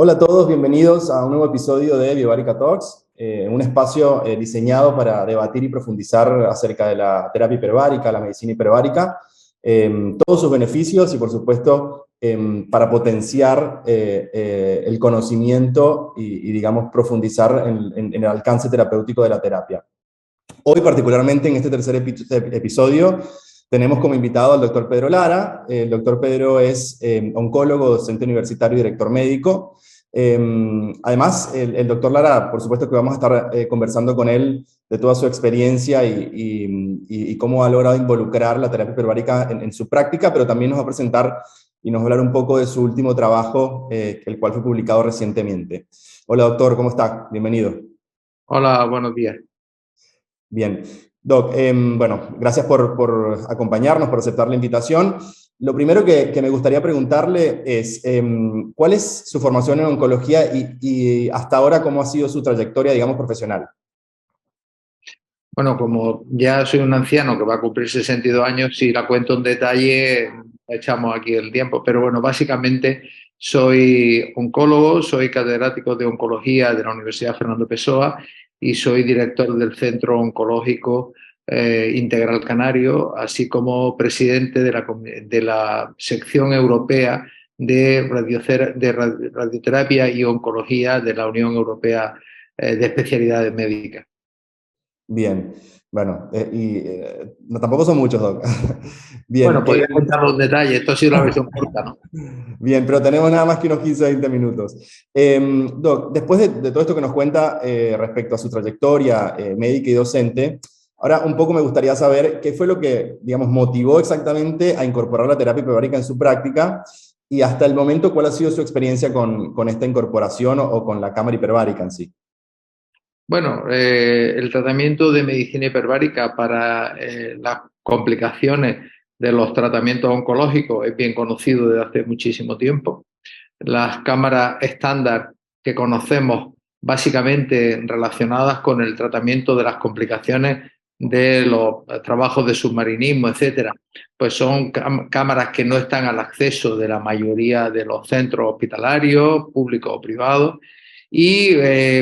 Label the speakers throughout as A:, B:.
A: Hola a todos, bienvenidos a un nuevo episodio de Biobárica Talks, un espacio diseñado para debatir y profundizar acerca de la terapia hiperbárica, la medicina hiperbárica, todos sus beneficios y, por supuesto, para potenciar el conocimiento y, digamos, profundizar en el alcance terapéutico de la terapia. Hoy, particularmente en este tercer episodio, tenemos como invitado al doctor Pedro Lara. El doctor Pedro es oncólogo, docente universitario y director médico. Además, el doctor Lara, por supuesto que vamos a estar conversando con él de toda su experiencia y cómo ha logrado involucrar la terapia hiperbárica en su práctica, pero también nos va a presentar y nos va a hablar un poco de su último trabajo, el cual fue publicado recientemente. Hola doctor, ¿cómo está? Bienvenido.
B: Hola, buenos días.
A: Bien, Doc, bueno, gracias por acompañarnos, por aceptar la invitación. Lo primero que me gustaría preguntarle es, ¿cuál es su formación en oncología y hasta ahora cómo ha sido su trayectoria, digamos, profesional?
B: Bueno, como ya soy un anciano que va a cumplir 62 años, si la cuento en detalle, echamos aquí el tiempo. Pero bueno, básicamente soy oncólogo, soy catedrático de oncología de la Universidad Fernando Pessoa y soy director del Centro Oncológico Integral Canario, así como presidente de la sección europea de radioterapia y oncología de la Unión Europea de Especialidades Médicas.
A: Bien, bueno, no, tampoco son muchos, Doc. Bien,
B: Bueno, podría contar los detalles. Esto ha sido la versión corta, ¿no?
A: bien, pero tenemos nada más que unos 15 o 20 minutos. Doc, después de todo esto que nos cuenta respecto a su trayectoria médica y docente, ahora un poco me gustaría saber qué fue lo que, digamos, motivó exactamente a incorporar la terapia hiperbárica en su práctica y hasta el momento cuál ha sido su experiencia con esta incorporación o con la cámara hiperbárica en sí.
B: Bueno, el tratamiento de medicina hiperbárica para las complicaciones de los tratamientos oncológicos es bien conocido desde hace muchísimo tiempo. Las cámaras estándar que conocemos, básicamente relacionadas con el tratamiento de las complicaciones de los trabajos de submarinismo, etcétera, pues son cámaras que no están al acceso de la mayoría de los centros hospitalarios, públicos o privados. Y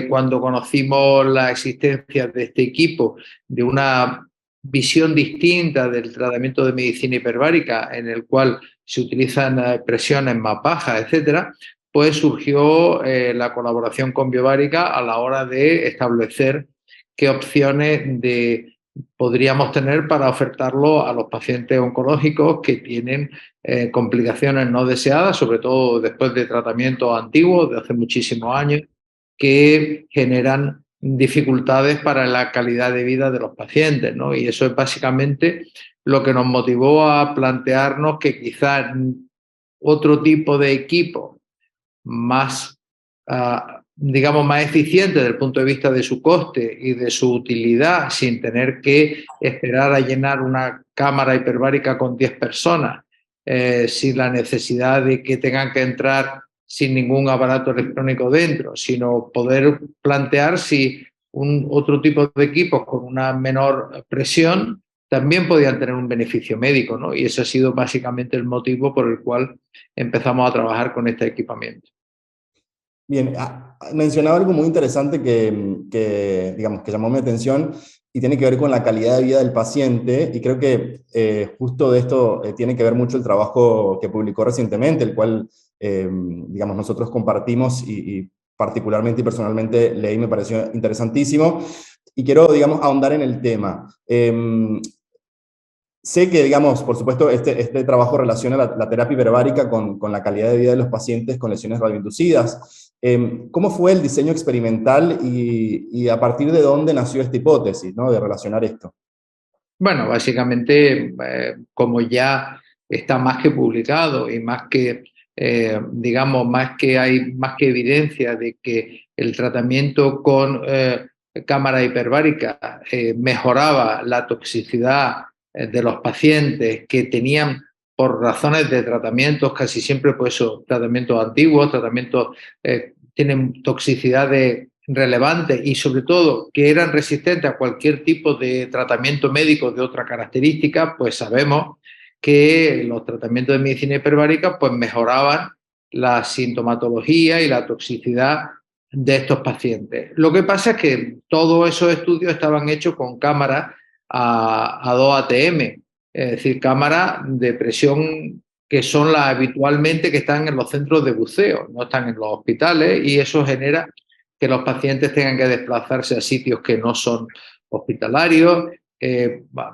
B: cuando conocimos la existencia de este equipo, de una visión distinta del tratamiento de medicina hiperbárica, en el cual se utilizan presiones más bajas, etcétera, pues surgió la colaboración con Biobárica a la hora de establecer qué opciones podríamos tener para ofertarlo a los pacientes oncológicos que tienen complicaciones no deseadas, sobre todo después de tratamientos antiguos de hace muchísimos años, que generan dificultades para la calidad de vida de los pacientes, ¿no? Y eso es básicamente lo que nos motivó a plantearnos que quizás otro tipo de equipo más, digamos, más eficiente desde el punto de vista de su coste y de su utilidad, sin tener que esperar a llenar una cámara hiperbárica con 10 personas, sin la necesidad de que tengan que entrar sin ningún aparato electrónico dentro, sino poder plantear si otro tipo de equipos con una menor presión también podían tener un beneficio médico, ¿no? Y ese ha sido básicamente el motivo por el cual empezamos a trabajar con este equipamiento.
A: Bien, mencionaba algo muy interesante digamos, que llamó mi atención y tiene que ver con la calidad de vida del paciente, y creo que justo de esto tiene que ver mucho el trabajo que publicó recientemente, el cual, digamos, nosotros compartimos y particularmente y personalmente leí, me pareció interesantísimo, y quiero, digamos, ahondar en el tema. Sé que, digamos, por supuesto, este trabajo relaciona la terapia hiperbárica con la calidad de vida de los pacientes con lesiones radioinducidas. ¿Cómo fue el diseño experimental y a partir de dónde nació esta hipótesis, ¿no?, de relacionar esto?
B: Bueno, básicamente, como ya está más que publicado y más que, digamos, más que hay más que evidencia de que el tratamiento con cámara hiperbárica mejoraba la toxicidad de los pacientes que tenían por razones de tratamientos, casi siempre pues eso, tratamientos antiguos, tratamientos tienen toxicidad relevantes y sobre todo que eran resistentes a cualquier tipo de tratamiento médico de otra característica, pues sabemos que los tratamientos de medicina hiperbárica pues mejoraban la sintomatología y la toxicidad de estos pacientes. Lo que pasa es que todos esos estudios estaban hechos con cámaras a 2 ATM, es decir, cámaras de presión que son las habitualmente que están en los centros de buceo, no están en los hospitales, y eso genera que los pacientes tengan que desplazarse a sitios que no son hospitalarios,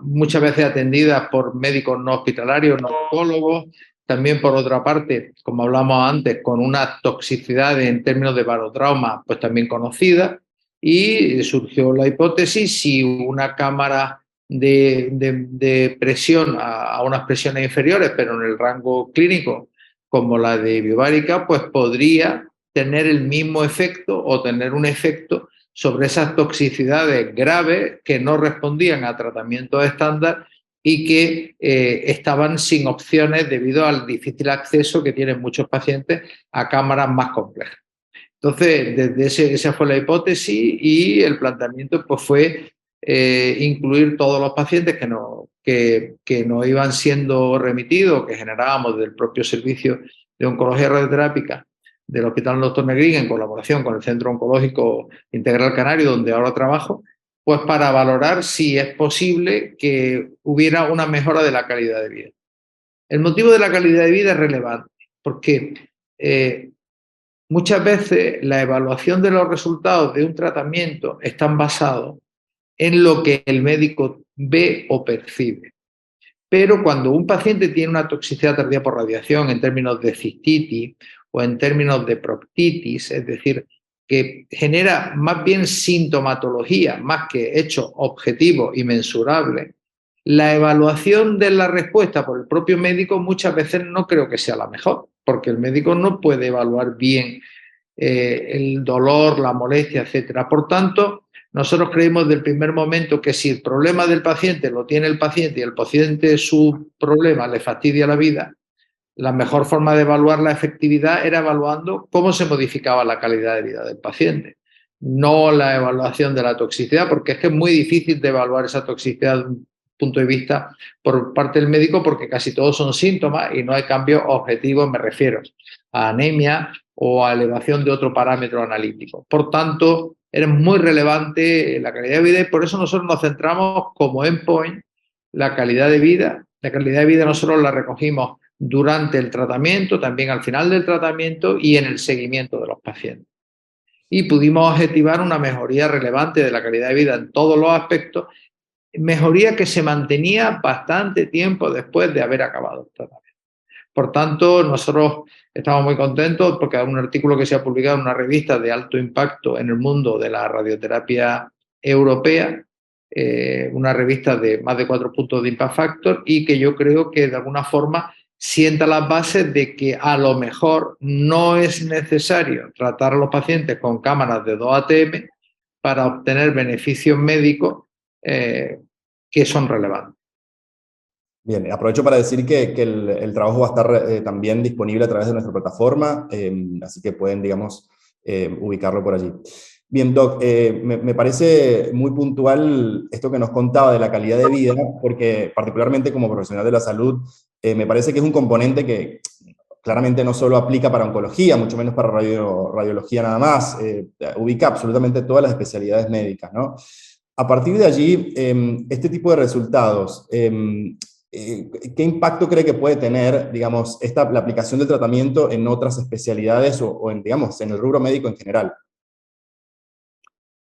B: muchas veces atendidas por médicos no hospitalarios, no oncólogos, también por otra parte, como hablamos antes, con una toxicidad en términos de barotrauma, pues también conocida, y surgió la hipótesis si una cámara de presión a unas presiones inferiores, pero en el rango clínico, como la de Biobárica, pues podría tener el mismo efecto o tener un efecto sobre esas toxicidades graves que no respondían a tratamientos estándar y que estaban sin opciones debido al difícil acceso que tienen muchos pacientes a cámaras más complejas. Entonces, desde esa fue la hipótesis, y el planteamiento pues, fue incluir todos los pacientes que no iban siendo remitidos, que generábamos del propio servicio de oncología radioterápica del Hospital Dr. Negrín, en colaboración con el Centro Oncológico Integral Canario, donde ahora trabajo, pues para valorar si es posible que hubiera una mejora de la calidad de vida. El motivo de la calidad de vida es relevante, porque muchas veces la evaluación de los resultados de un tratamiento están basados en lo que el médico ve o percibe. Pero cuando un paciente tiene una toxicidad tardía por radiación en términos de cistitis o en términos de proctitis, es decir, que genera más bien sintomatología más que hechos objetivos y mensurables, la evaluación de la respuesta por el propio médico muchas veces no creo que sea la mejor, porque el médico no puede evaluar bien el dolor, la molestia, etcétera. Por tanto, nosotros creímos del primer momento que si el problema del paciente lo tiene el paciente y el paciente su problema le fastidia la vida, la mejor forma de evaluar la efectividad era evaluando cómo se modificaba la calidad de vida del paciente, no la evaluación de la toxicidad, porque es que es muy difícil de evaluar esa toxicidad desde un punto de vista por parte del médico, porque casi todos son síntomas y no hay cambios objetivos, me refiero a anemia o a elevación de otro parámetro analítico. Por tanto, es muy relevante la calidad de vida, y por eso nosotros nos centramos como endpoint la calidad de vida. La calidad de vida nosotros la recogimos durante el tratamiento, también al final del tratamiento y en el seguimiento de los pacientes. Y pudimos objetivar una mejoría relevante de la calidad de vida en todos los aspectos, mejoría que se mantenía bastante tiempo después de haber acabado el tratamiento. Por tanto, nosotros estamos muy contentos porque hay un artículo que se ha publicado en una revista de alto impacto en el mundo de la radioterapia europea, una revista de más de 4 puntos de Impact Factor, y que yo creo que de alguna forma sienta las bases de que a lo mejor no es necesario tratar a los pacientes con cámaras de 2 ATM para obtener beneficios médicos que son relevantes.
A: Bien, aprovecho para decir que el trabajo va a estar también disponible a través de nuestra plataforma, así que pueden, digamos, ubicarlo por allí. Bien, Doc, me parece muy puntual esto que nos contaba de la calidad de vida, porque particularmente como profesional de la salud, me parece que es un componente que claramente no solo aplica para oncología, mucho menos para radiología nada más, ubica absolutamente todas las especialidades médicas, ¿no? A partir de allí, este tipo de resultados, ¿qué impacto cree que puede tener, digamos, la aplicación del tratamiento en otras especialidades o en, digamos, en el rubro médico en general?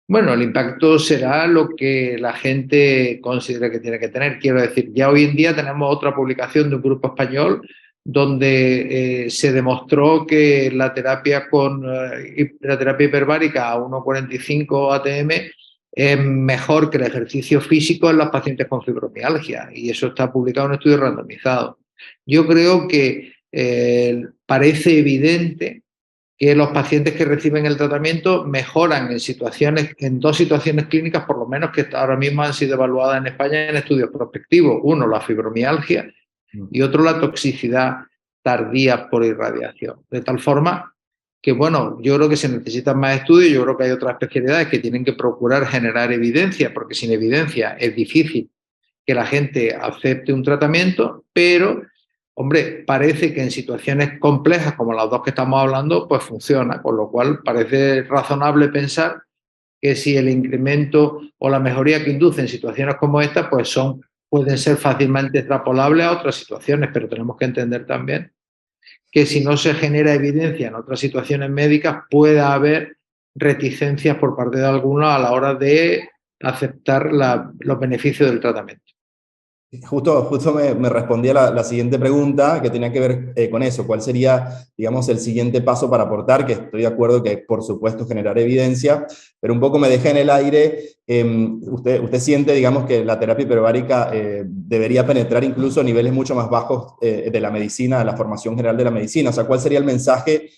B: Bueno, el impacto será lo que la gente considere que tiene que tener. Quiero decir, ya hoy en día tenemos otra publicación de un grupo español donde se demostró que la terapia la terapia hiperbárica a 1,45 ATM es mejor que el ejercicio físico en los pacientes con fibromialgia, y eso está publicado en un estudio randomizado. Yo creo que parece evidente que los pacientes que reciben el tratamiento mejoran en 2 situaciones clínicas, por lo menos, que ahora mismo han sido evaluadas en España en estudios prospectivos. Uno, la fibromialgia, y otro, la toxicidad tardía por irradiación. De tal forma que, bueno, yo creo que se necesitan más estudios. Yo creo que hay otras especialidades que tienen que procurar generar evidencia, porque sin evidencia es difícil que la gente acepte un tratamiento, pero hombre, parece que en situaciones complejas como las dos que estamos hablando, pues funciona, con lo cual parece razonable pensar que si el incremento o la mejoría que induce en situaciones como esta, pues pueden ser fácilmente extrapolables a otras situaciones, pero tenemos que entender también que si no se genera evidencia en otras situaciones médicas, pueda haber reticencias por parte de algunos a la hora de aceptar los beneficios del tratamiento.
A: Justo me respondía la siguiente pregunta que tenía que ver con eso. ¿Cuál sería, digamos, el siguiente paso para aportar? Que estoy de acuerdo que, por supuesto, generar evidencia, pero un poco me deja en el aire. Usted siente, digamos, que la terapia hiperbárica debería penetrar incluso a niveles mucho más bajos de la medicina, de la formación general de la medicina. O sea, ¿cuál sería el mensaje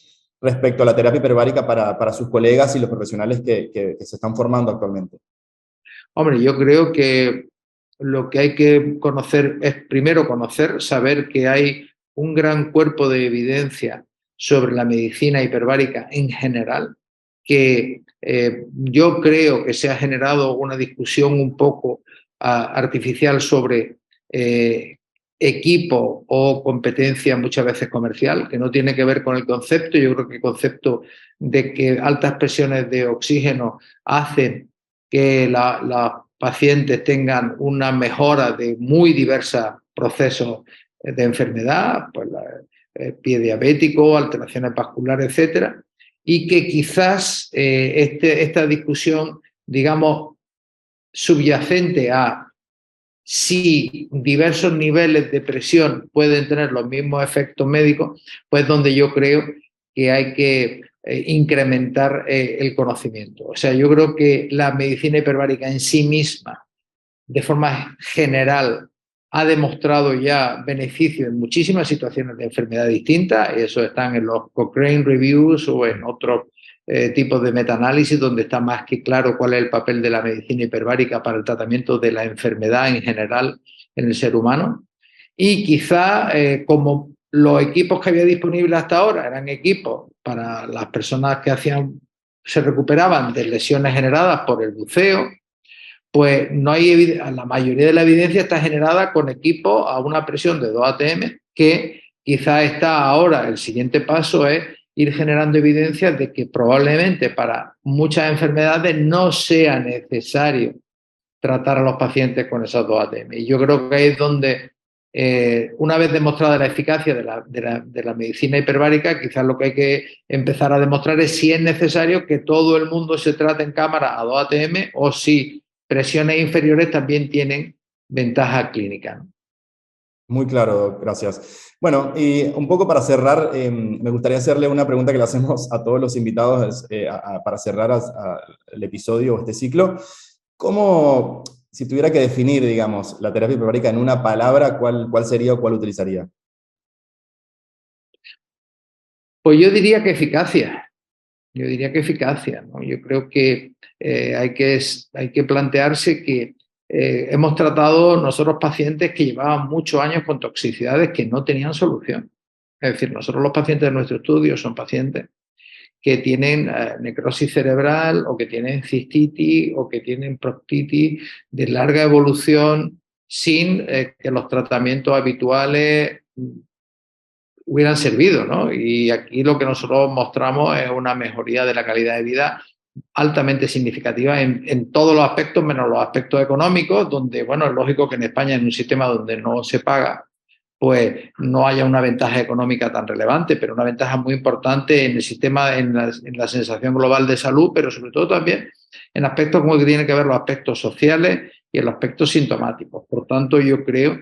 A: respecto a la terapia hiperbárica para sus colegas y los profesionales que se están formando actualmente?
B: Hombre, yo creo que lo que hay que conocer es primero saber que hay un gran cuerpo de evidencia sobre la medicina hiperbárica en general, que yo creo que se ha generado una discusión un poco artificial sobre equipo o competencia muchas veces comercial, que no tiene que ver con el concepto. Yo creo que el concepto de que altas presiones de oxígeno hacen que los pacientes tengan una mejora de muy diversos procesos de enfermedad, pues pie diabético, alteraciones vasculares, etcétera, y que quizás esta discusión, digamos, subyacente a si diversos niveles de presión pueden tener los mismos efectos médicos, pues donde yo creo que hay que incrementar el conocimiento. O sea, yo creo que la medicina hiperbárica en sí misma, de forma general, ha demostrado ya beneficio en muchísimas situaciones de enfermedad distintas. Eso están en los Cochrane Reviews o en otros tipos de metaanálisis donde está más que claro cuál es el papel de la medicina hiperbárica para el tratamiento de la enfermedad en general en el ser humano. Y quizá como los equipos que había disponibles hasta ahora eran equipos para las personas que se recuperaban de lesiones generadas por el buceo, pues no hay la mayoría de la evidencia está generada con equipos a una presión de 2 atm, que quizá está ahora, el siguiente paso es ir generando evidencias de que probablemente para muchas enfermedades no sea necesario tratar a los pacientes con esos 2 atm. Y yo creo que ahí es donde, una vez demostrada la eficacia de la medicina hiperbárica, quizás lo que hay que empezar a demostrar es si es necesario que todo el mundo se trate en cámara a 2 atm o si presiones inferiores también tienen ventaja clínica, ¿no?
A: Muy claro, gracias. Bueno, y un poco para cerrar, me gustaría hacerle una pregunta que le hacemos a todos los invitados para cerrar el episodio o este ciclo. ¿Cómo, si tuviera que definir, digamos, la terapia hiperbárica en una palabra, cuál sería o cuál utilizaría?
B: Pues yo diría que eficacia. Yo diría que eficacia, ¿no? Yo creo que hay que plantearse que hemos tratado nosotros pacientes que llevaban muchos años con toxicidades que no tenían solución. Es decir, nosotros los pacientes de nuestro estudio son pacientes que tienen necrosis cerebral o que tienen cistitis o que tienen proctitis de larga evolución sin que los tratamientos habituales hubieran servido, ¿no? Y aquí lo que nosotros mostramos es una mejoría de la calidad de vida altamente significativa en todos los aspectos, menos los aspectos económicos, donde, bueno, es lógico que en España, en un sistema donde no se paga, pues no haya una ventaja económica tan relevante, pero una ventaja muy importante en el sistema, en la sensación global de salud, pero sobre todo también en aspectos como que tienen que ver los aspectos sociales y en los aspectos sintomáticos. Por tanto, yo creo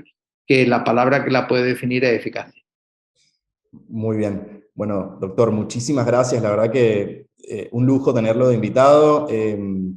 B: que la palabra que la puede definir es eficacia.
A: Muy bien. Bueno, doctor, muchísimas gracias. La verdad que un lujo tenerlo de invitado,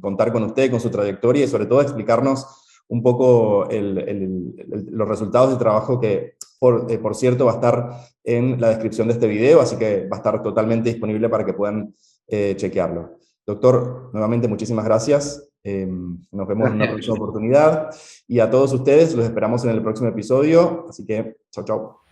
A: contar con usted, con su trayectoria y sobre todo explicarnos un poco los resultados del trabajo que, por cierto, va a estar en la descripción de este video, así que va a estar totalmente disponible para que puedan chequearlo. Doctor, nuevamente muchísimas gracias. Nos vemos en una
B: Gracias.
A: próxima oportunidad y a todos ustedes los esperamos en el próximo episodio, así que chao, chao.